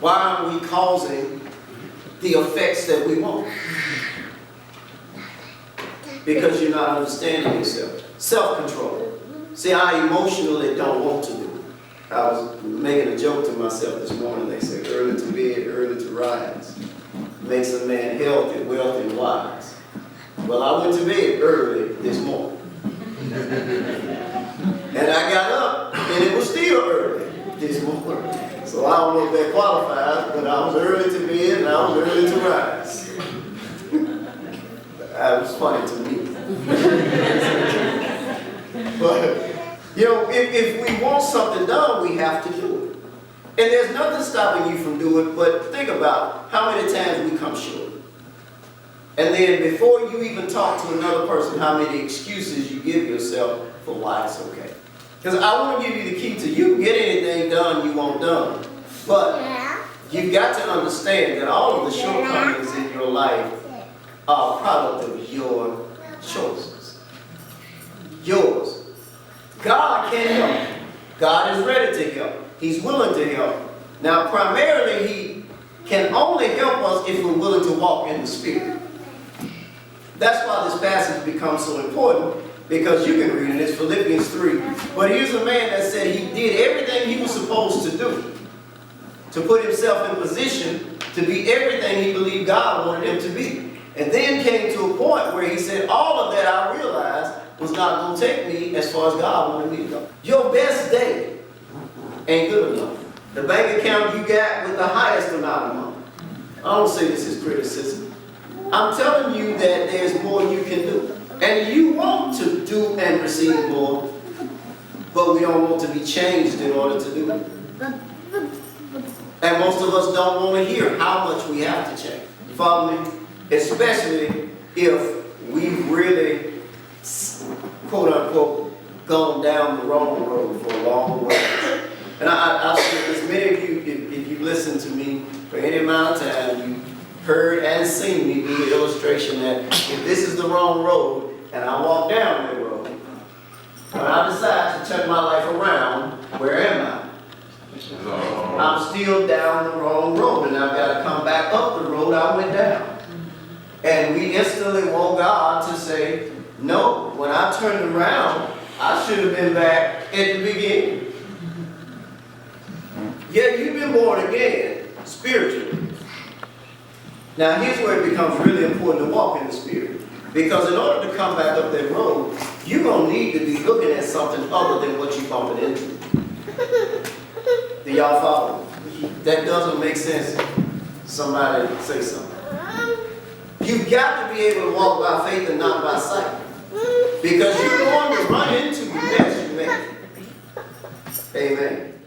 Why aren't we causing the effects that we want? Because you're not understanding yourself. Self-control. See, I emotionally don't want to do it. I was making a joke to myself this morning. They say early to bed, early to rise makes a man healthy, wealthy, and wise. Well, I went to bed early this morning. And I got up, and it was still early this morning. So I don't know if that qualifies, but I was early to bed, and I was early to rise. That was funny to me. But, you know, if we want something done, we have to do it. And there's nothing stopping you from doing it, but think about how many times we come short. And then before you even talk to another person, how many excuses you give yourself for why it's okay. Because I want to give you the key to you can get anything done you want done. But you've got to understand that all of the shortcomings in your life are a product of your choices. Yours. God can help. God is ready to help. He's willing to help. Now, primarily, He can only help us if we're willing to walk in the Spirit. That's why this passage becomes so important, because you can read it. It's Philippians 3. But here's a man that said he did everything he was supposed to do to put himself in position to be everything he believed God wanted him to be. And then came to a point where he said, all of that I realized was not going to take me as far as God wanted me to go. Your best day ain't good enough. The bank account you got with the highest amount of money. I don't say this is criticism. I'm telling you that there's more you can do. And you want to do and receive more, but we don't want to be changed in order to do it. And most of us don't want to hear how much we have to change. You follow me? Especially if we've really, quote unquote, gone down the wrong road for a long way. And I've said this, many of you, if you've listened to me for any amount of time, you've heard and seen me do the illustration that if this is the wrong road and I walk down that road, when I decide to turn my life around, where am I? I'm still down the wrong road, and I've got to come back up the road I went down. And we instantly want God to say, no, when I turned around, I should have been back at the beginning. Yeah, you've been born again, spiritually. Now, here's where it becomes really important to walk in the Spirit. Because in order to come back up that road, you're going to need to be looking at something other than what you're bumping into. Do y'all follow? That doesn't make sense. Somebody say something. You've got to be able to walk by faith and not by sight. Because you're going to run into the mess you make. Amen.